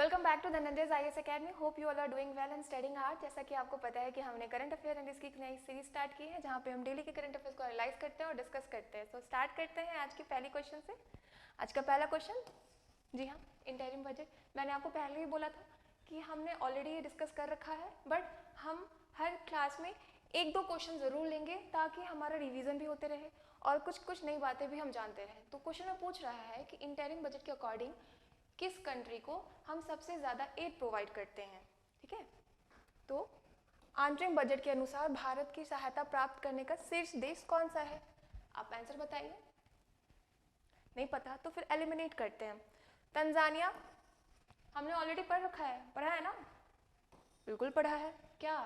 Welcome back to Dhananjay IAS academy. Hope you all are doing well and studying hard. जैसा कि आपको पता है कि हमने करंट अफेयर एंड इसकी एक नई सीरीज स्टार्ट की है जहाँ पे हम डेली के करंट अफेयर्स को एनालाइज करते हैं और डिस्कस करते हैं। तो स्टार्ट करते हैं आज की पहली क्वेश्चन से। आज का पहला क्वेश्चन, जी हाँ, इंटरिम बजट। मैंने आपको पहले ही बोला था कि हमने ऑलरेडी ये डिस्कस कर रखा है, बट हम हर क्लास में एक दो क्वेश्चन ज़रूर लेंगे ताकि हमारा रिवीजन भी होते रहे और कुछ नई बातें भी हम जानते रहें। तो क्वेश्चन में पूछ रहा है कि इंटरिम बजट के अकॉर्डिंग किस कंट्री को हम सबसे ज़्यादा एड प्रोवाइड करते हैं। ठीक है, तो अंतरिम बजट के अनुसार भारत की सहायता प्राप्त करने का शीर्ष देश कौन सा है? आप आंसर बताइए। नहीं पता तो फिर एलिमिनेट करते हैं। तंजानिया, हमने ऑलरेडी पढ़ा है ना? बिल्कुल पढ़ा है। क्या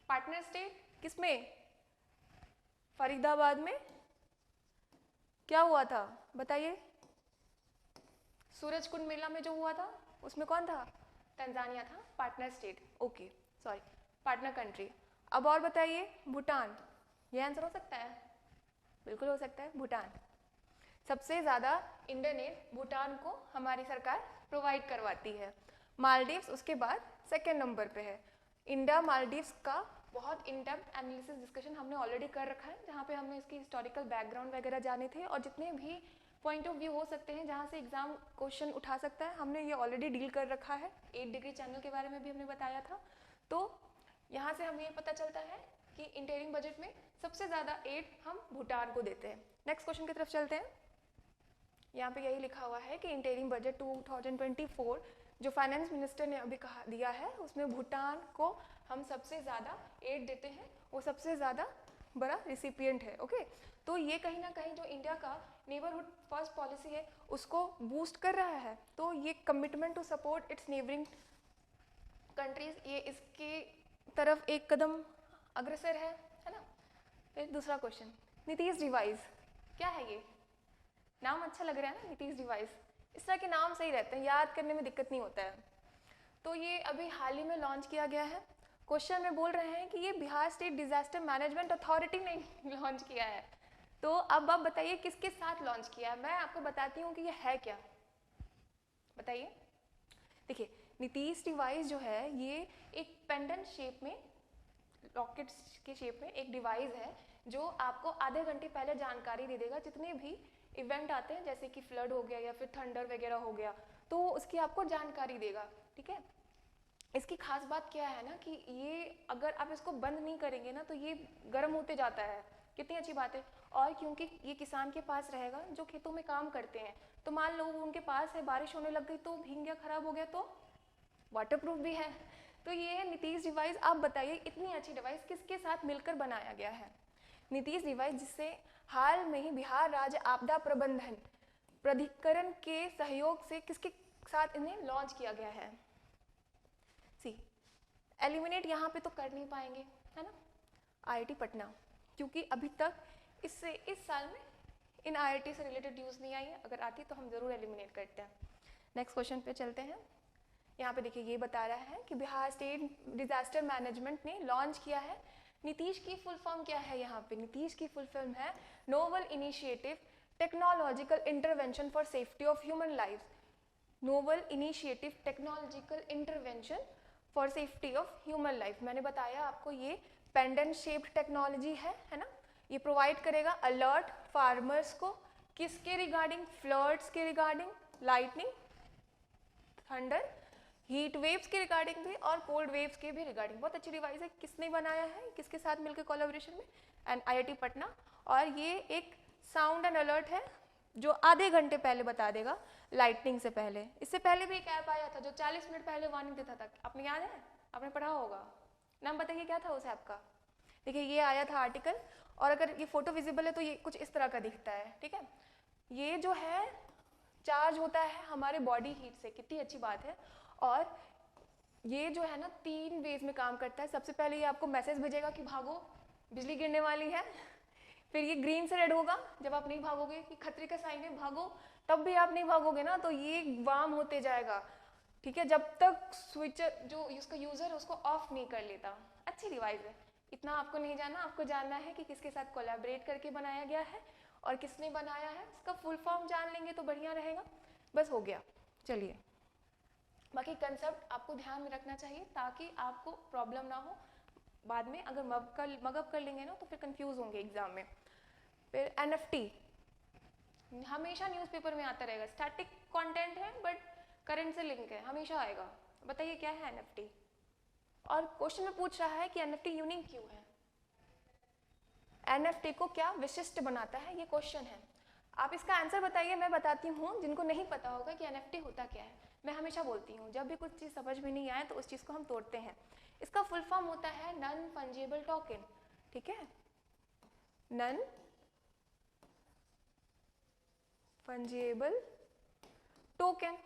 पार्टनर स्टेट किसमें? फरीदाबाद में क्या हुआ था बताइए? सूरज कुंड मेला में जो हुआ था उसमें कौन था? तंजानिया था partner state. Okay, sorry, partner country. अब और बताइए, भूटान, ये आंसर हो सकता है? बिल्कुल हो सकता है, भूटान। सबसे ज़्यादा इंडियन एड भूटान को हमारी सरकार प्रोवाइड करवाती है। मालदीव्स उसके बाद सेकेंड नंबर पे है। इंडिया मालदीव्स का बहुत इन डेप्थ एनालिसिस डिस्कशन हमने ऑलरेडी कर रखा है, जहाँ पे हमने इसकी हिस्टोरिकल बैकग्राउंड वगैरह जाने थे और जितने भी पॉइंट ऑफ व्यू हो सकते हैं जहाँ से एग्जाम क्वेश्चन उठा सकता है, हमने ये ऑलरेडी डील कर रखा है। 8 डिग्री चैनल के बारे में भी हमने बताया था। तो यहाँ से हमें ये पता चलता है कि इंटरिम बजट में सबसे ज़्यादा एड हम भूटान को देते हैं। नेक्स्ट क्वेश्चन की तरफ चलते हैं। यहाँ पे यही लिखा हुआ है कि इंटरिम बजट 2024 जो फाइनेंस मिनिस्टर ने अभी दिया है उसमें भूटान को हम सबसे ज़्यादा एड देते हैं, वो सबसे ज़्यादा बड़ा रिसिपिएंट है। ओके, तो ये कहीं ना कहीं जो इंडिया का नेबरहुड फर्स्ट पॉलिसी है उसको बूस्ट कर रहा है। तो ये commitment to support its neighbouring countries, ये इसकी तरफ एक कदम अग्रसर है ना। फिर दूसरा क्वेश्चन, नीतीश डिवाइस, क्या है ये? नाम अच्छा लग रहा है ना, नीतीश डिवाइस। इस तरह के नाम सही रहते हैं, याद करने में दिक्कत नहीं होता है। तो ये अभी हाल ही में लॉन्च किया गया है। क्वेश्चन में बोल रहे हैं कि ये Bihar state disaster management authority ने लॉन्च किया है। तो अब आप बताइए किसके साथ लॉन्च किया है? मैं आपको बताती हूँ कि ये है क्या, बताइए। देखिए, नीतीश डिवाइस जो है ये एक पेंडेंट शेप में, रॉकेट के शेप में एक डिवाइस है जो आपको आधे घंटे पहले जानकारी दे देगा। जितने भी इवेंट आते हैं जैसे कि फ्लड हो गया या फिर थंडर वगैरह हो गया, तो उसकी आपको जानकारी देगा। ठीक है, इसकी खास बात क्या है ना कि ये अगर आप इसको बंद नहीं करेंगे ना तो ये गर्म होते जाता है। कितनी अच्छी बात है। और क्योंकि ये किसान के पास रहेगा जो खेतों में काम करते हैं, तो मान लो उनके पास है, बारिश होने लग गई तो भीग गया, खराब हो गया, तो वाटरप्रूफ भी है। तो ये है नीतीश डिवाइस। आप बताइए इतनी अच्छी डिवाइस किसके साथ मिलकर बनाया गया है? नीतीश डिवाइस जिससे हाल में ही बिहार राज्य आपदा प्रबंधन प्राधिकरण के सहयोग से किसके साथ इन्हें लॉन्च किया गया है? सी एलिमिनेट यहाँ पे तो कर नहीं पाएंगे, है ना, आईआईटी पटना, क्योंकि अभी तक इससे इस साल में इन आईआईटी से रिलेटेड न्यूज़ नहीं आई है। अगर आती तो हम जरूर एलिमिनेट करते हैं। नेक्स्ट क्वेश्चन पे चलते हैं। यहाँ पे देखिए ये बता रहा है कि बिहार स्टेट डिजास्टर मैनेजमेंट ने लॉन्च किया है। नीतीश की फुल फॉर्म क्या है? यहाँ पे नीतीश की फुल फॉर्म है novel initiative technological intervention for safety of human life. Novel initiative technological intervention for safety of human life. मैंने बताया आपको ये पेंडेंट शेप्ड टेक्नोलॉजी है ना। ये प्रोवाइड करेगा अलर्ट फार्मर्स को किसके रिगार्डिंग? फ्लड्स के regarding, lightning, thunder, heat waves के रिगार्डिंग भी और कोल्ड वेव्स के भी रिगार्डिंग। बहुत अच्छी डिवाइस है। किसने बनाया है, किसके साथ मिलकर कोलैबोरेशन में? And IIT Patna. और ये एक साउंड एंड अलर्ट है जो आधे घंटे पहले बता देगा, लाइटनिंग से पहले। इससे पहले भी एक ऐप आया था जो 40 मिनट पहले वार्निंग देता था, आपने याद है? आपने पढ़ा होगा। नाम बताइए क्या था उस ऐप का? देखिए ये आया था आर्टिकल, और अगर ये फोटो विजिबल है तो ये कुछ इस तरह का दिखता है। ठीक है, ये जो है चार्ज होता है हमारे बॉडी हीट से, कितनी अच्छी बात है। और ये जो है ना 3 वेज में काम करता है। सबसे पहले ये आपको मैसेज भेजेगा कि भागो, बिजली गिरने वाली है। फिर ये ग्रीन से रेड होगा जब आप नहीं भागोगे कि खतरे का साइन है, भागो। तब भी आप नहीं भागोगे ना तो ये वार्म होते जाएगा। ठीक है, जब तक स्विच जो इसका यूजर है उसको ऑफ नहीं कर लेता। अच्छी डिवाइस है। इतना आपको नहीं जानना, आपको जानना है कि किसके साथ कोलैबोरेट करके बनाया गया है और किसने बनाया है। इसका फुल फॉर्म जान लेंगे तो बढ़िया रहेगा। बस हो गया। चलिए बाकी कंसेप्ट आपको ध्यान में रखना चाहिए ताकि आपको प्रॉब्लम ना हो बाद में। अगर मगअप कर लेंगे ना तो फिर कंफ्यूज होंगे एग्जाम में। फिर NFT हमेशा न्यूज़पेपर में आता रहेगा, स्टैटिक कंटेंट है बट करंट से लिंक है, हमेशा आएगा। बताइए क्या है NFT? और क्वेश्चन में पूछ रहा है कि NFT यूनिक क्यों है, NFT को क्या विशिष्ट बनाता है, ये क्वेश्चन है। आप इसका आंसर बताइए, मैं बताती हूँ जिनको नहीं पता होगा कि NFT होता क्या है। मैं हमेशा बोलती हूँ जब भी कुछ चीज़ समझ में नहीं आए तो उस चीज़ को हम तोड़ते हैं। इसका फुल फॉर्म होता है नॉन फंजिबल टोकन, ठीक है, नॉन फंजिबल टोकन।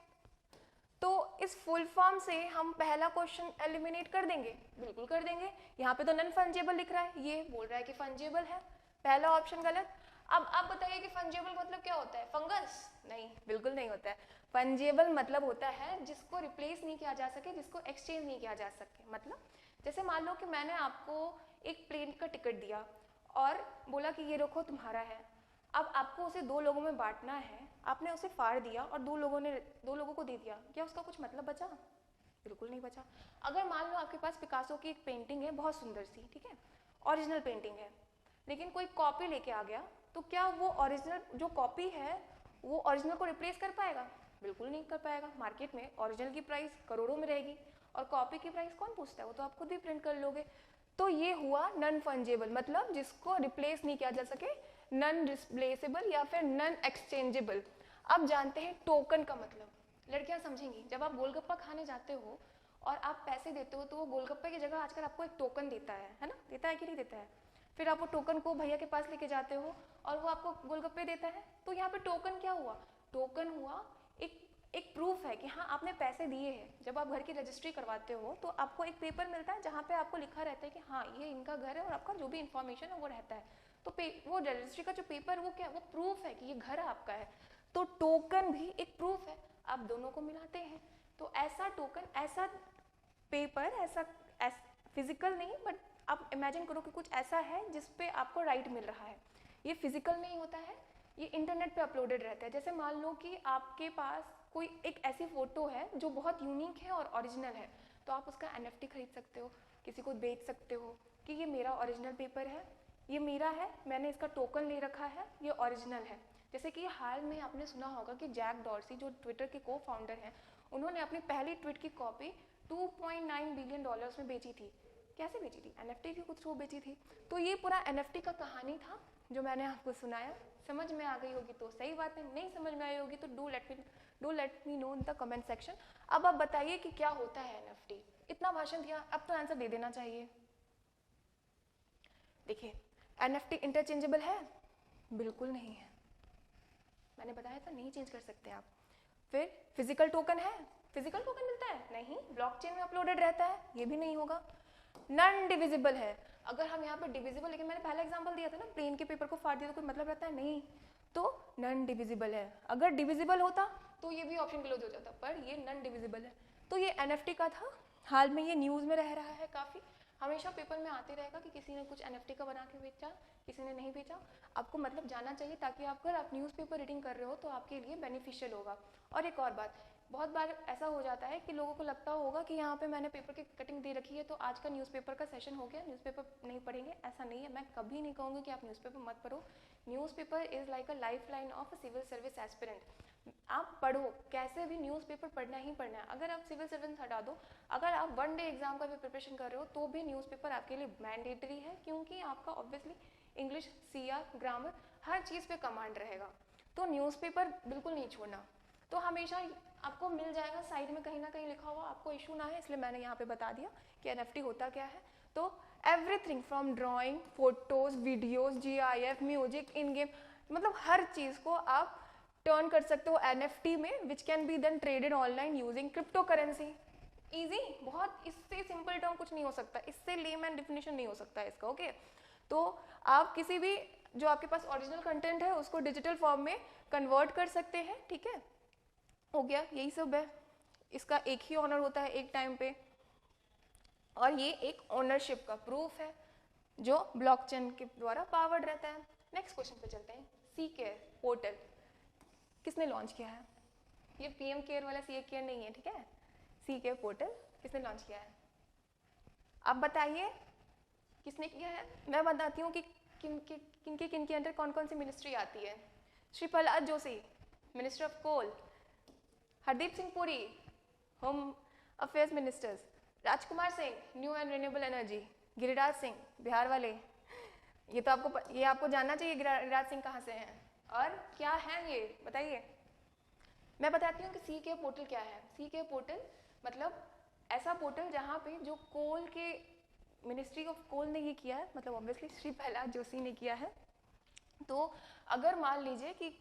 तो इस फुल फॉर्म से हम पहला क्वेश्चन एलिमिनेट कर देंगे, बिल्कुल कर देंगे। यहाँ पे तो नॉन फंजिबल लिख रहा है, ये बोल रहा है कि फंजिबल है, पहला ऑप्शन गलत। अब आप बताइए कि फंजिबल मतलब क्या होता है, फंगस? नहीं, बिल्कुल नहीं होता है। फंजिबल मतलब होता है जिसको रिप्लेस नहीं किया जा सके, जिसको एक्सचेंज नहीं किया जा सके। मतलब जैसे मान लो कि मैंने आपको एक प्लेन का टिकट दिया और बोला कि ये रखो तुम्हारा है। अब आपको उसे दो लोगों में बांटना है, आपने उसे फाड़ दिया और दो लोगों को दे दिया, क्या उसका कुछ मतलब बचा? बिल्कुल नहीं बचा। अगर मान लो आपके पास पिकासो की एक पेंटिंग है बहुत सुंदर सी, ठीक है, ओरिजिनल पेंटिंग है, लेकिन कोई कॉपी लेके आ गया, तो क्या वो ओरिजिनल जो कॉपी है वो ओरिजिनल को रिप्लेस कर पाएगा? बिल्कुल नहीं कर पाएगा। मार्केट में ओरिजिनल की प्राइस करोड़ों में रहेगी और कॉपी की प्राइस कौन पूछता है, वो तो आप खुद ही प्रिंट कर लोगे। तो ये हुआ नॉन फंजेबल, मतलब जिसको रिप्लेस नहीं किया जा सके, नॉन रिप्लेसेबल या फिर नॉन एक्सचेंजेबल। अब जानते हैं टोकन का मतलब, लड़कियां समझेंगी। जब आप गोलगप्पा खाने जाते हो और आप पैसे देते हो तो वो गोलगप्पे की जगह आजकल आपको एक टोकन देता है ना, देता है कि नहीं देता है? फिर आप वो टोकन को भैया के पास लेके जाते हो और वो आपको गोलगप्पे देता है। तो यहाँ पे टोकन क्या हुआ? टोकन हुआ एक प्रूफ है कि हाँ आपने पैसे दिए हैं। जब आप घर की रजिस्ट्री करवाते हो तो आपको एक पेपर मिलता है जहाँ पे आपको लिखा रहता है कि हाँ ये इनका घर है और आपका जो भी इंफॉर्मेशन है वो रहता है। तो वो रजिस्ट्री का जो पेपर वो क्या, वो प्रूफ है कि ये घर आपका है। तो टोकन भी एक प्रूफ है, आप दोनों को मिलाते हैं। तो ऐसा टोकन, ऐसा पेपर, ऐसा फिजिकल नहीं, बट आप इमेजिन करो कि कुछ ऐसा है जिसपे आपको राइट मिल रहा है। ये फिजिकल नहीं होता है, ये इंटरनेट पे अपलोडेड रहता है। जैसे मान लो कि आपके पास कोई एक ऐसी फोटो है जो बहुत यूनिक है और ओरिजिनल है, तो आप उसका NFT खरीद सकते हो, किसी को बेच सकते हो कि ये मेरा ओरिजिनल पेपर है, ये मेरा है, मैंने इसका टोकन ले रखा है, ये ओरिजिनल है। जैसे कि हाल में आपने सुना होगा कि जैक डॉर्सी जो ट्विटर के को फाउंडर हैं, उन्होंने अपनी पहली ट्वीट की कॉपी $2.9 बिलियन में बेची थी। कैसे बेची थी? NFT के थ्रू बेची थी। तो ये पूरा NFT का कहानी था जो मैंने आपको सुनाया। समझ में आ गई होगी तो सही बात है, नहीं समझ में आई होगी तो do let me know in the comment section. अब आप बताइए कि क्या होता है NFT। इतना भाषण दिया, अब तो आंसर दे देना चाहिए। देखिए, NFT इंटरचेंजेबल है? बिल्कुल नहीं है, मैंने बताया था नहीं चेंज कर सकते आप। फिर फिजिकल टोकन है? फिजिकल टोकन मिलता है? नहीं, ब्लॉकचेन में अपलोडेड रहता है, ये भी नहीं होगा। नॉन डिविजिबल है? अगर हम यहाँ पे डिविजिबल, लेकिन मैंने पहला एग्जांपल दिया था ना, प्लेन के पेपर को फाड़ दिया तो कोई मतलब रहता है? नहीं, तो नॉन डिविजिबल है। अगर डिविजिबल होता तो ये भी ऑप्शन क्लोज हो जाता, पर ये नॉन डिविजिबल है। तो ये NFT का था, हाल में ये न्यूज़ में रह रहा है काफ़ी, हमेशा पेपर में आते रहेगा कि किसी ने कुछ NFT का बना के बेचा, किसी ने नहीं बेचा। आपको मतलब जाना चाहिए ताकि अगर आप न्यूज़पेपर रीडिंग कर रहे हो तो आपके लिए बेनिफिशियल होगा। और एक और बात, बहुत बार ऐसा हो जाता है कि लोगों को लगता होगा कि यहाँ पे मैंने पेपर की कटिंग दे रखी है तो आज का न्यूज़पेपर का सेशन हो गया, न्यूज़पेपर नहीं पढ़ेंगे। ऐसा नहीं है, मैं कभी नहीं कहूँगी कि आप न्यूज़पेपर मत पढ़ो। Newspaper is like a life line of civil service aspirant. आप पढ़ो, कैसे भी न्यूज़पेपर पढ़ना ही पढ़ना है। अगर आप सिविल सर्विस हटा दो, अगर आप वन डे एग्जाम का भी प्रिपरेशन कर रहे हो तो भी न्यूज़पेपर आपके लिए मैंडेटरी है, क्योंकि आपका ऑब्वियसली इंग्लिश, CR, ग्रामर, हर चीज़ पे कमांड रहेगा। तो न्यूज़पेपर बिल्कुल नहीं छोड़ना। तो हमेशा आपको मिल जाएगा साइड में कहीं ना कहीं लिखा हुआ, आपको इशू ना है इसलिए मैंने यहाँ पे बता दिया कि NFT होता क्या है। तो everything from drawing, photos, videos, GIF, music, in game, मतलब हर चीज़ को आप टर्न कर सकते हो NFT में, which can be then traded online using crypto currency. Easy, बहुत, इससे सिंपल टर्म कुछ नहीं हो सकता, इससे लेमैन डेफिनेशन नहीं हो सकता है इसका। ओके, तो आप किसी भी जो आपके पास ओरिजिनल कंटेंट है उसको डिजिटल फॉर्म में कन्वर्ट कर सकते हैं, ठीक है, हो गया, यही सब है। इसका एक ही ऑनर होता है एक टाइम पे, और ये एक ओनरशिप का प्रूफ है जो ब्लॉकचेन के द्वारा पावर्ड रहता है। नेक्स्ट क्वेश्चन पे चलते हैं। C-Care पोर्टल किसने लॉन्च किया है? ये PM केयर वाला CA केयर नहीं है, ठीक है, सी के पोर्टल किसने लॉन्च किया है? अब बताइए किसने किया है? मैं बताती हूँ कि किन के अंडर कौन कौन सी मिनिस्ट्री आती है। Shri Prahlad Joshi, minister of coal. Hardeep Singh Puri, home affairs ministers. Rajkumar Singh, new and renewable energy. Giriraj Singh, Bihar वाले। ये आपको जानना चाहिए गिरिराज सिंह कहाँ से हैं और क्या है ये बताइए। मैं बताती हूँ कि सी के पोर्टल क्या है। सी के पोर्टल मतलब ऐसा पोर्टल जहाँ पे जो कोल के मिनिस्ट्री ऑफ कोल ने ये किया है, मतलब ऑब्वियसली श्री प्रहलाद जोशी ने किया है। तो अगर मान लीजिए कि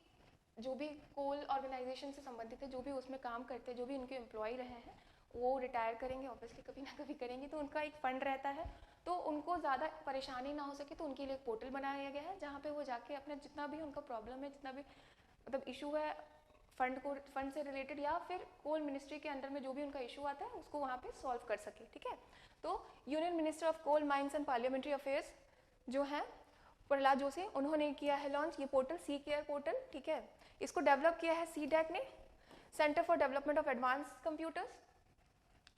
जो भी कोल ऑर्गेनाइजेशन से संबंधित है, जो भी उसमें काम करते हैं, जो भी उनके एम्प्लॉय रहे हैं, वो रिटायर करेंगे, ऑब्वियसली कभी ना कभी करेंगे, तो उनका एक फंड रहता है, तो उनको ज़्यादा परेशानी ना हो सके तो उनके लिए एक पोर्टल बनाया गया है जहाँ पे वो जाके अपना जितना भी उनका प्रॉब्लम है, जितना भी मतलब इशू है फंड से रिलेटेड या फिर कोल मिनिस्ट्री के अंडर में जो भी उनका इशू आता है उसको वहाँ पे सॉल्व कर सके। ठीक है, तो union minister of coal mines and parliamentary affairs जो हैं प्रहलाद जोशी, उन्होंने किया है लॉन्च ये पोर्टल, सी केयर पोर्टल। ठीक है, इसको डेवलप किया है सीडैक ने, centre for development of advance computers.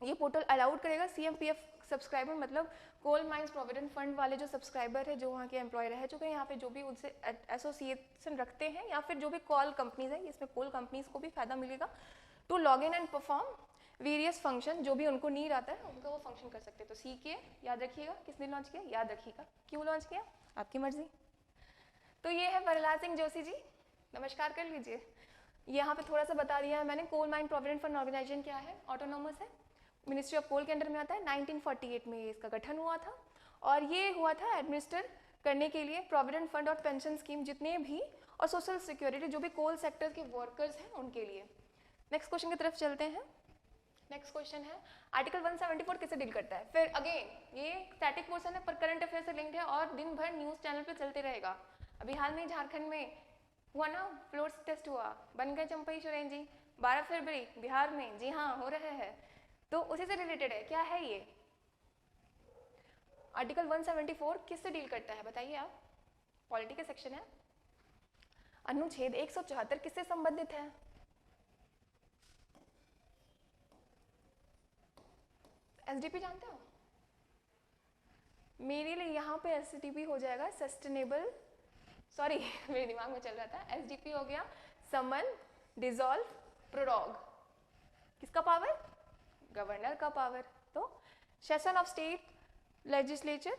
ये पोर्टल अलाउड करेगा सीएमपीएफ सब्सक्राइबर, मतलब कोल माइंस प्रोविडेंट फंड वाले जो सब्सक्राइबर है, जो वहाँ के एम्प्लॉय रह चुके हैं यहाँ पे, जो भी उनसे एसोसिएशन रखते हैं या फिर जो भी कॉल कंपनीज है, इसमें कोल कंपनीज को भी फायदा मिलेगा, to log in and perform various function, जो भी उनको नीड आता है उनका वो फंक्शन कर सकते हैं। तो सी के याद रखिएगा, किसने लॉन्च किया याद रखिएगा, क्यों लॉन्च किया आपकी मर्जी। तो ये है प्रहलाद सिंह जोशी जी, नमस्कार कर लीजिए। यहाँ पे थोड़ा सा बता दिया है मैंने। Coal mine provident fund organisation क्या है, ऑटोनोमस है, मिनिस्ट्री ऑफ कोल के अंडर में आता है। 1948 में इसका गठन हुआ था और ये हुआ था एडमिनिस्टर करने के लिए प्रोविडेंट फंड और पेंशन स्कीम जितने भी, और सोशल सिक्योरिटी जो भी कोल सेक्टर के वर्कर्स हैं उनके लिए। नेक्स्ट क्वेश्चन की तरफ चलते हैं। नेक्स्ट क्वेश्चन है आर्टिकल 174 किससे डील करता है। फिर अगेन ये स्टैटिक पोर्शन है पर करंट अफेयर से लिंक्ड है और दिन भर न्यूज चैनल पे चलते रहेगा। अभी हाल में झारखंड में हुआ ना, फ्लोर टेस्ट हुआ, बन गए चंपई सोरेन जी 12 फरवरी बिहार में, जी हाँ हो रहे हैं, तो उसी से रिलेटेड है। क्या है ये आर्टिकल 174 किससे डील करता है बताइए आप, पॉलिटी का सेक्शन है। अनुच्छेद 174 किससे संबंधित है, एसडीपी जानते हो, मेरे लिए यहाँ पे एसडीपी हो जाएगा सस्टेनेबल, सॉरी मेरे दिमाग में चल रहा था, एसडीपी हो गया समन डिसॉल्व प्रोरोग, किसका पावर, गवर्नर का पावर। तो session of state legislature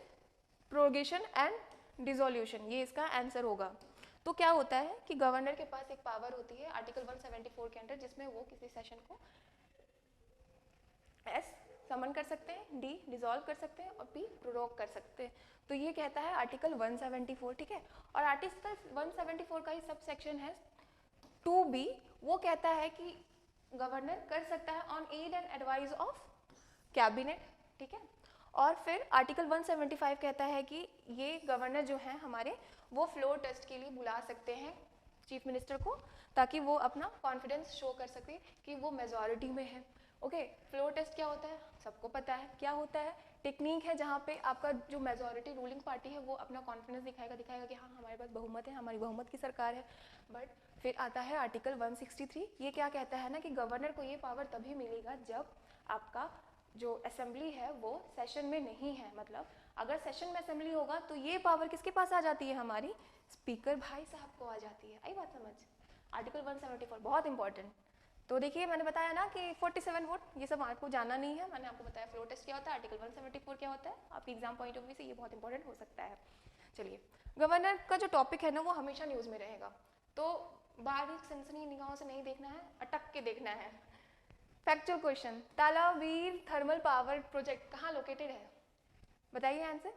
prorogation and dissolution, ये इसका आंसर होगा। तो क्या होता है कि गवर्नर के पास एक पावर होती है आर्टिकल 174 के अंडर, जिसमें वो किसी सेशन को एस समन कर सकते हैं, डी डिसॉल्व कर सकते हैं और पी प्रोरोग कर सकते हैं। तो ये कहता है आर्टिकल 174। ठीक है, और आर्टिकल 174 का ही सब सेक्शन है 2B, वो कहता है कि गवर्नर कर सकता है on aid and advice of cabinet. ठीक है, और फिर आर्टिकल 175 कहता है कि ये गवर्नर जो है हमारे, वो फ्लोर टेस्ट के लिए बुला सकते हैं चीफ मिनिस्टर को, ताकि वो अपना कॉन्फिडेंस शो कर सके कि वो मेजॉरिटी में है। ओके, फ्लोर टेस्ट क्या होता है सबको पता है, क्या होता है, टेक्निक है जहाँ पे आपका जो मेजॉरिटी रूलिंग पार्टी है वो अपना कॉन्फिडेंस दिखाएगा कि हाँ हमारे पास बहुमत है, हमारी बहुमत की सरकार है। बट फिर आता है आर्टिकल 163, ये क्या कहता है ना कि गवर्नर को ये पावर तभी मिलेगा जब आपका जो असेंबली है वो सेशन में नहीं है। मतलब अगर सेशन में असेंबली होगा तो ये पावर किसके पास आ जाती है, हमारी स्पीकर भाई साहब को आ जाती है। आई बात समझ, आर्टिकल 174 बहुत इंपॉर्टेंट। तो देखिए मैंने बताया ना कि 47 वोट, ये सब आपको जानना नहीं है, मैंने आपको बताया फ्लोर टेस्ट क्या होता है, आर्टिकल 174 क्या होता है, आपकी एग्जाम पॉइंट ऑफ व्यू से ये बहुत इंपॉर्टेंट हो सकता है। चलिए, गवर्नर का जो टॉपिक है ना वो हमेशा न्यूज़ में रहेगा, तो बारीक सनसनी निगाहों से नहीं देखना है, अटक के देखना है। फैक्चुअल क्वेश्चन, तालावीर थर्मल पावर प्रोजेक्ट कहाँ लोकेटेड है बताइए आंसर।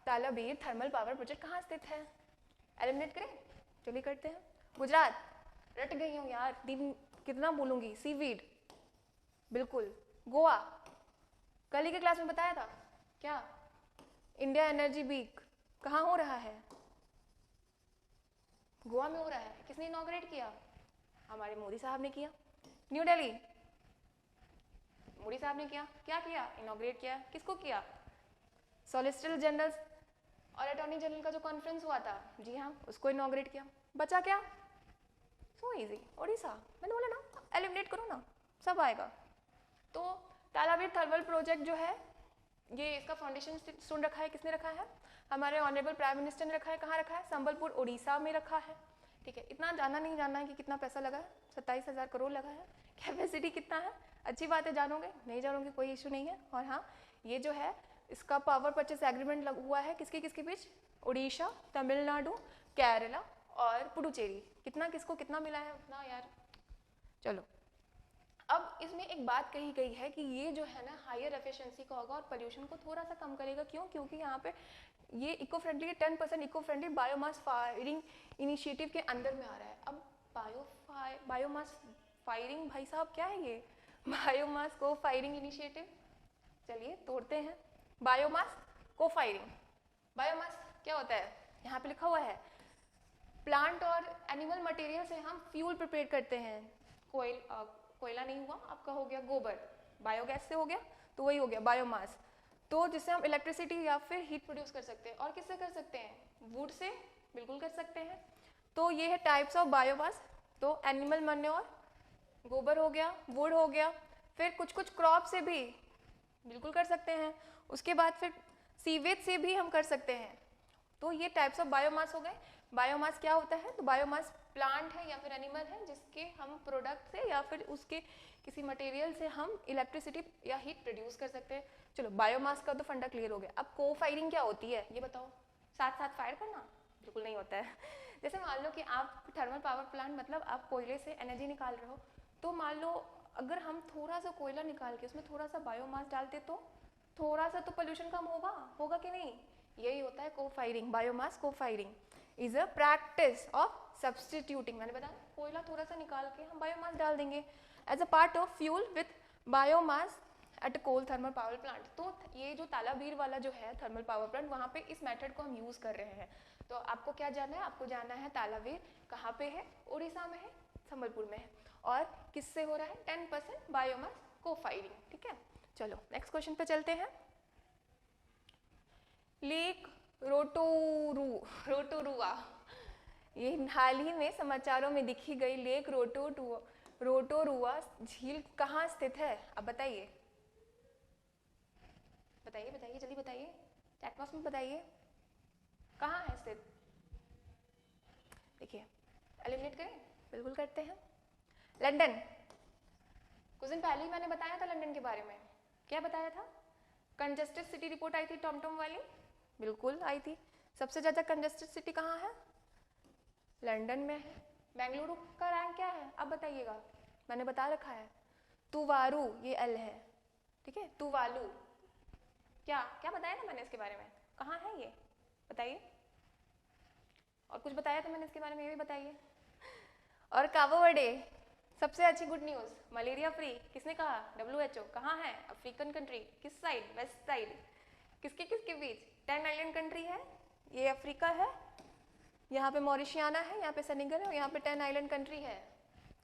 तालावीर थर्मल पावर प्रोजेक्ट कहाँ स्थित है, एलिमिनेट करें, चलिए करते हैं। गुजरात, रट गई हूँ यार, दिन कितना बोलूंगी, सीवीड बिल्कुल। गोवा, कल ही के क्लास में बताया था क्या, इंडिया एनर्जी वीक कहाँ हो रहा है, गोवा में हो रहा है। किसने इनॉग्रेट किया, हमारे मोदी साहब ने किया। न्यू दिल्ली, मोदी साहब ने किया, क्या किया, इनॉग्रेट किया। किसको किया, सॉलिसिटर जनरल और अटॉर्नी जनरल का जो कॉन्फ्रेंस हुआ था, जी हाँ उसको इनॉग्रेट किया। बचा क्या, सो इजी, उड़ीसा, मैंने बोला ना एलिमिनेट करो ना, सब आएगा। तो तालाबीर थर्मल प्रोजेक्ट जो है ये इसका फाउंडेशन स्टोन रखा है, किसने रखा है? हमारे ऑनरेबल प्राइम मिनिस्टर ने रखा है। कहाँ रखा है? संबलपुर उड़ीसा में रखा है। ठीक है, इतना जाना नहीं जानना है कि कितना पैसा लगा है, 27,000 करोड़ लगा है। कैपेसिटी कितना है? अच्छी बात है, जानोगे, नहीं जानोगे कोई इशू नहीं है। और हाँ, ये जो है इसका पावर परचेस एग्रीमेंट हुआ है किसके किसके बीच? उड़ीसा, तमिलनाडु, केरला और पुडुचेरी। कितना किसको कितना मिला है उतना यार। चलो, अब इसमें एक बात कही गई है कि ये जो है ना हायर एफिशिएंसी का होगा और पोल्यूशन को थोड़ा सा कम करेगा। क्यों? क्योंकि यहाँ पे ये eco friendly 10% eco friendly biomass firing initiative के अंदर में आ रहा है। अब बायोमास फायरिंग, भाई साहब क्या है ये? बायोमास को फायरिंग इनिशिएटिव, चलिए तोड़ते हैं। बायोमास को फायरिंग, बायोमास क्या होता है? यहाँ पे लिखा हुआ है प्लांट और एनिमल मटेरियल से हम फ्यूल प्रिपेयर करते हैं। कोयला नहीं हुआ, आपका हो गया गोबर, बायोगैस से हो गया, तो वही हो गया बायोमास। तो जिससे हम इलेक्ट्रिसिटी या फिर हीट प्रोड्यूस कर सकते हैं। और किससे कर सकते हैं? वुड से बिल्कुल कर सकते हैं। तो ये है टाइप्स ऑफ बायोमास। तो एनिमल मैन्योर, गोबर हो गया, वुड हो गया, फिर कुछ कुछ क्रॉप से भी बिल्कुल कर सकते हैं। उसके बाद फिर सीवेज से भी हम कर सकते हैं। तो ये टाइप्स ऑफ बायोमास हो गए। बायोमास क्या होता है? तो बायोमास प्लांट है या फिर एनिमल है जिसके हम प्रोडक्ट से या फिर उसके किसी मटेरियल से हम इलेक्ट्रिसिटी या हीट प्रोड्यूस कर सकते हैं। चलो, बायोमास का तो फंडा क्लियर हो गया। अब को फायरिंग क्या होती है ये बताओ? साथ साथ फायर करना? बिल्कुल नहीं होता है। जैसे मान लो कि आप थर्मल पावर प्लांट, मतलब आप कोयले से एनर्जी निकाल रहे हो, तो मान लो अगर हम थोड़ा सा कोयला निकाल के उसमें थोड़ा सा बायोमास डालते तो थोड़ा सा तो पोल्यूशन कम होगा कि नहीं? यही होता है को फायरिंग। बायोमास को firing is a practice of substituting, मैंने बताया कोयला थोड़ा सा निकाल के हम बायोमास डाल देंगे as a part of fuel with biomass at coal thermal power plant. तो ये जो तालाबीर वाला जो है थर्मल पावर प्लांट, वहाँ पे इस मेथड को हम यूज कर रहे हैं। तो आपको क्या जानना है? आपको जानना है तालाबीर कहाँ पे है? उड़ीसा में है, संबलपुर में है, और किससे हो रहा है? 10% बायोमास को फायरिंग। ठीक है, चलो नेक्स्ट क्वेश्चन पे चलते हैं। लेक रोटोरुआ, ये हाल ही में समाचारों में दिखी गई लेक रोटोरुआ झील कहाँ स्थित है? अब बताइए बताइए बताइए, जल्दी बताइए, चैट बॉक्स में बताइए कहाँ है स्थित। देखिए, एलिमिनेट करें? बिल्कुल करते हैं। लंदन, कुछ दिन पहले ही मैंने बताया था लंदन के बारे में। क्या बताया था? कंजेस्टेड सिटी रिपोर्ट आई थी टॉमटॉम वाली, बिल्कुल आई थी। सबसे ज्यादा कंजेस्टेड सिटी कहाँ है? लंदन में है। बेंगलुरु का रैंक क्या है? अब बताइएगा, मैंने बता रखा है। तुवारू, ये एल है, ठीक है, तुवालू। क्या क्या बताया था मैंने इसके बारे में? कहाँ है ये बताइए? और कुछ बताया था मैंने इसके बारे में, ये भी बताइए। और काबो वर्डे, सबसे अच्छी गुड न्यूज, मलेरिया फ्री, किसने कहा? WHO। कहाँ है? African country. किस साइड? West side. किसके किसके बीच? 10 आइलैंड कंट्री है, ये अफ्रीका है, यहाँ पे मॉरिशियाना है, यहाँ पे सेनेगल है, और यहाँ पे 10 आइलैंड कंट्री है।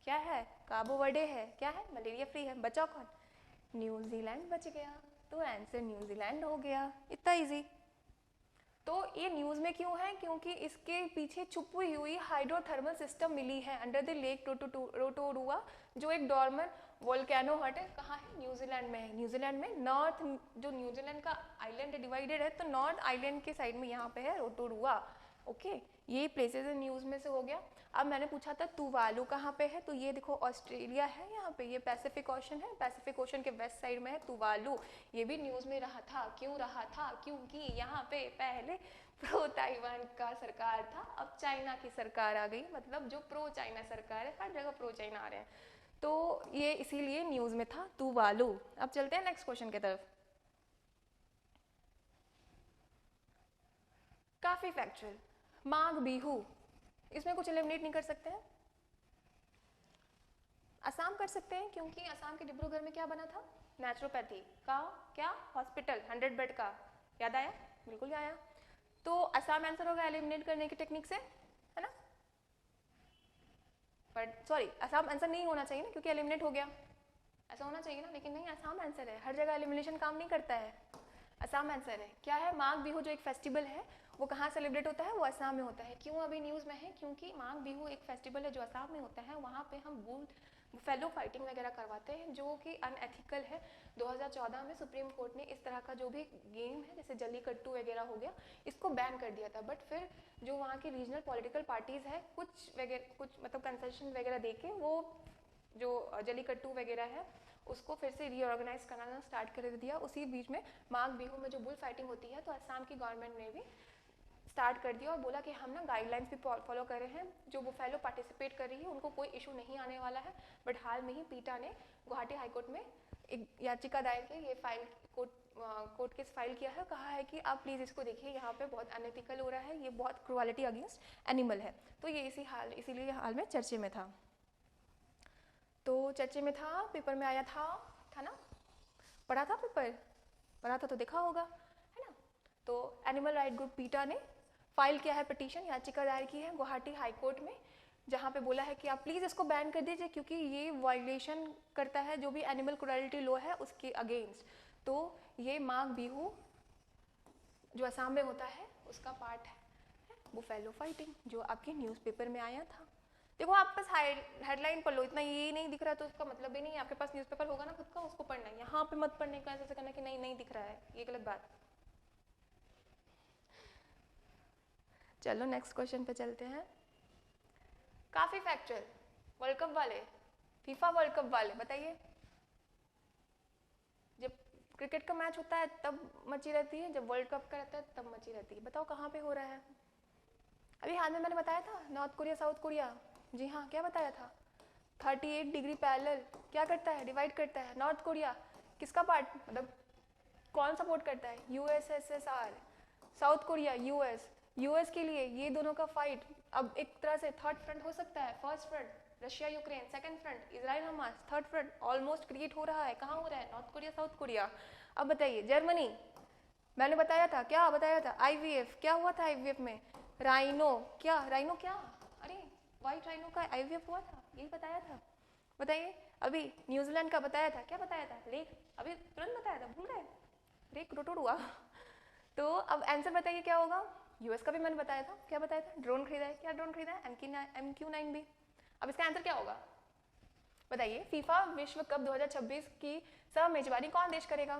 क्या है? काबो वर्डे है। क्या है? मलेरिया फ्री है। बचा कौन? न्यूजीलैंड बच गया। तो आंसर न्यूजीलैंड हो गया, इतना इजी। तो ये न्यूज़ में क्यों है? क्योंकि इसके पीछे छुपी हुई हाइड्रोथर्मल सिस्टम मिली है अंडर द लेक रोटोरुआ, जो एक डॉर्मर वोल्केनो हट है। कहाँ है? न्यूजीलैंड में है। न्यूजीलैंड में नॉर्थ, जो न्यूजीलैंड का आइलैंड डिवाइडेड है, तो नॉर्थ आइलैंड के साइड में यहाँ पे है रोटोरुआ। ओके, ये प्लेसेस न्यूज़ में से हो गया। अब मैंने पूछा था तुवालू कहाँ पे है, तो ये देखो ऑस्ट्रेलिया है यहाँ पे, ये पैसिफिक ओशन है, पैसिफिक ओशन के वेस्ट साइड में है तुवालू। ये भी न्यूज़ में रहा था। क्यों रहा था? क्योंकि यहाँ पे पहले प्रो ताइवान का सरकार था, अब चाइना की सरकार आ गई, मतलब जो प्रो चाइना सरकार है, हर जगह प्रो चाइना आ रहे हैं, तो ये इसीलिए न्यूज़ में था तुवालू। अब चलते हैं नेक्स्ट क्वेश्चन की तरफ। काफी फैक्चुअल, माघ बिहू, इसमें कुछ एलिमिनेट नहीं कर सकते हैं। असम कर सकते हैं, क्योंकि असम के डिब्रूगढ़ में क्या बना था? नेचुरोपैथी का क्या हॉस्पिटल 100 बेड का। याद आया? बिल्कुल आया। तो असम आंसर होगा एलिमिनेट करने की टेक्निक से, है ना? बट सॉरी, असम आंसर नहीं होना चाहिए ना, क्योंकि एलिमिनेट हो गया। ऐसा होना चाहिए ना, लेकिन नहीं, असम आंसर है। हर जगह एलिमिनेशन काम नहीं करता है, असम आंसर है। क्या है? माघ बिहू जो एक फेस्टिवल है, वो कहाँ सेलिब्रेट होता है? वो असम में होता है। क्यों अभी न्यूज़ में है? क्योंकि माघ बिहू एक फेस्टिवल है जो असम में होता है। वहाँ पे हम फेलो फाइटिंग वगैरह करवाते हैं जो कि अनएथिकल है। 2014 में सुप्रीम कोर्ट ने इस तरह का जो भी गेम है जैसे जल्लीकट्टू वगैरह हो गया इसको बैन कर दिया था, बट फिर जो वहाँ की रीजनल पॉलिटिकल पार्टीज़ है कुछ मतलब कंसेशन वगैरह दे के वो जो जल्लीकट्टू वगैरह है उसको फिर से रीऑर्गेनाइज कराना स्टार्ट कर दिया। उसी बीच में माघ बिहू में जो बुल फाइटिंग होती है तो असम की गवर्नमेंट ने भी स्टार्ट कर दिया और बोला कि हम ना गाइडलाइंस भी फॉलो कर रहे हैं, जो वो फेलो पार्टिसिपेट कर रही है उनको कोई इशू नहीं आने वाला है। बट हाल में ही पीटा ने गुवाहाटी हाईकोर्ट में एक याचिका दायर की, ये फाइल कोर्ट केस फाइल किया है, कहा है कि आप प्लीज़ इसको देखिए, यहाँ पे बहुत अनएथिकल हो रहा है, ये बहुत क्रुअलिटी अगेंस्ट एनिमल है। तो ये इसीलिए हाल में चर्चे में था। तो चर्चे में था, पेपर में आया था ना, पढ़ा था पेपर, पढ़ा था तो देखा होगा, है ना। तो एनिमल राइट ग्रुप पीटा ने फाइल किया है पिटीशन, याचिका दायर की है गुवाहाटी हाई कोर्ट में, जहाँ पे बोला है कि आप प्लीज़ इसको बैन कर दीजिए क्योंकि ये वायलेशन करता है जो भी एनिमल क्रुएल्टी लॉ है उसके अगेंस्ट। तो ये माघ बिहू जो असम में होता है उसका पार्ट है बुफेलो फाइटिंग, जो आपके न्यूज़पेपर में आया था। देखो आप बस हेडलाइन पढ़ लो, इतना ये नहीं दिख रहा तो उसका मतलब ही नहीं है, आपके पास न्यूज़पेपर होगा ना खुद का, उसको पढ़ना है। यहाँ पे मत पढ़ने का ऐसा करना कि नहीं दिख रहा है, ये गलत बात। चलो नेक्स्ट क्वेश्चन पे चलते हैं। काफी फैक्चुअल, वर्ल्ड कप वाले, फीफा वर्ल्ड कप वाले, बताइए जब क्रिकेट का मैच होता है तब मची रहती है, जब वर्ल्ड कप का रहता है तब मची रहती है। बताओ कहाँ पे हो रहा है? अभी हाल में मैंने बताया था नॉर्थ कोरिया साउथ कोरिया, जी हाँ क्या बताया था, 38 डिग्री पैरेलल क्या करता है, डिवाइड करता है। नॉर्थ कोरिया किसका पार्ट, मतलब कौन सपोर्ट करता है, यूएसएसआर, साउथ कोरिया यूएस के लिए ये दोनों का फाइट अब एक तरह से थर्ड फ्रंट हो सकता है। First front Russia Ukraine, second front Israel Hamas, third front almost create हो रहा है। कहाँ हो रहा है? North Korea south Korea. अब बताइए जर्मनी, मैंने बताया था, क्या बताया था, आईवीएफ, क्या हुआ था आईवीएफ में, राइनो क्या, अरे व्हाइट राइनो का आईवीएफ हुआ था, यही बताया था। बताइए अभी न्यूजीलैंड का बताया था, क्या बताया था, लेक, अभी तुरंत बताया था, भूल गए, लेक रोटोरुआ। तो अब आंसर बताइए क्या होगा। यूएस का भी मैंने बताया था, क्या बताया था, ड्रोन खरीदा है, क्या ड्रोन खरीदा है, MQ-9B। अब इसका आंसर क्या होगा बताइए। फीफा विश्व कप 2026 की सह मेजबानी कौन देश करेगा?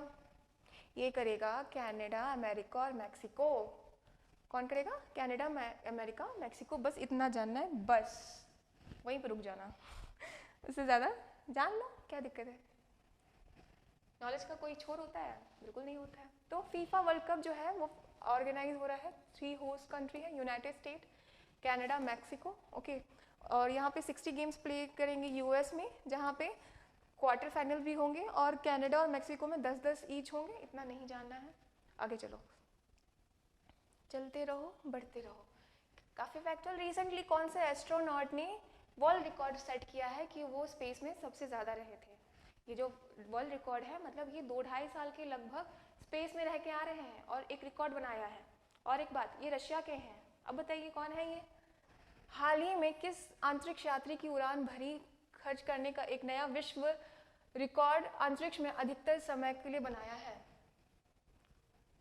ये करेगा कनाडा, अमेरिका और मैक्सिको। कौन करेगा? Canada, America, Mexico. बस इतना जानना है, बस वहीं पर रुक जाना उससे ज़्यादा जान लो, क्या दिक्कत है। नॉलेज का कोई छोर होता है? बिल्कुल नहीं होता है। तो फीफा वर्ल्ड कप जो है वो ऑर्गेनाइज हो रहा है, 3 होस्ट कंट्री है, United state, Canada, Mexico, okay. और यहाँ पे 60 गेम्स प्ले करेंगे यूएस में, जहाँ पे क्वार्टर फाइनल भी होंगे, और कनाडा और मैक्सिको में 10-10 ईच होंगे। इतना नहीं जानना है, आगे चलो, चलते रहो बढ़ते रहो। काफ़ी फैक्चुअल। रिसेंटली कौन से एस्ट्रोनॉट ने वर्ल्ड रिकॉर्ड सेट किया है कि वो स्पेस में सबसे ज़्यादा रहे थे? ये जो वर्ल्ड रिकॉर्ड है, मतलब ये 2-2.5 साल के लगभग स्पेस में रह के आ रहे हैं और एक रिकॉर्ड बनाया है। और एक बात, ये रशिया के हैं। अब बताइए कौन है ये? हाल ही में किस अंतरिक्ष यात्री की उड़ान भरी खर्च करने का एक नया विश्व रिकॉर्ड अंतरिक्ष में अधिकतर समय के लिए बनाया है?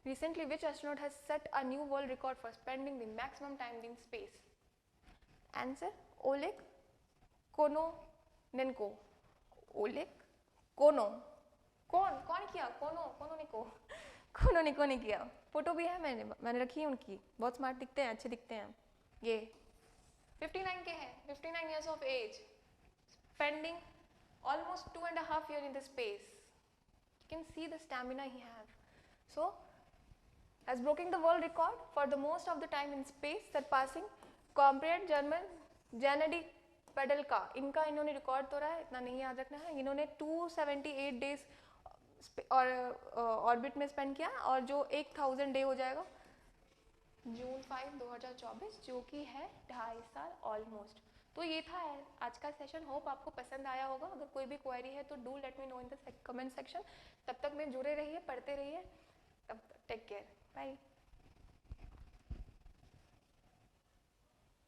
Recently, which astronaut has set a new world record for spending the maximum time in space? Answer: Oleg Kononenko. Oleg Kono. कौन किया? कोनोनिको ने किया। फोटो भी है, मैंने रखी है उनकी, बहुत स्मार्ट दिखते हैं, अच्छे दिखते हैं। ये 59 के हैं, 59 years of age, spending almost 2.5 years in the space. You can see the stamina he has. So has broken the world record for the most of the time in space, surpassing compared German Gennady Padalka. इन्होंने record तोड़ा है, इतना नहीं याद रखना है। इन्होंने 278 days और ऑर्बिट में स्पेंड किया, और जो 1000 डे हो जाएगा जून 5, 2024, जो कि है 2.5 साल ऑलमोस्ट। तो ये था आज का सेशन। होप आपको पसंद आया होगा। अगर कोई भी क्वेरी है तो do let me know in the comment section. तब तक में जुड़े रहिए, पढ़ते रहिए। तब टेक केयर, बाय।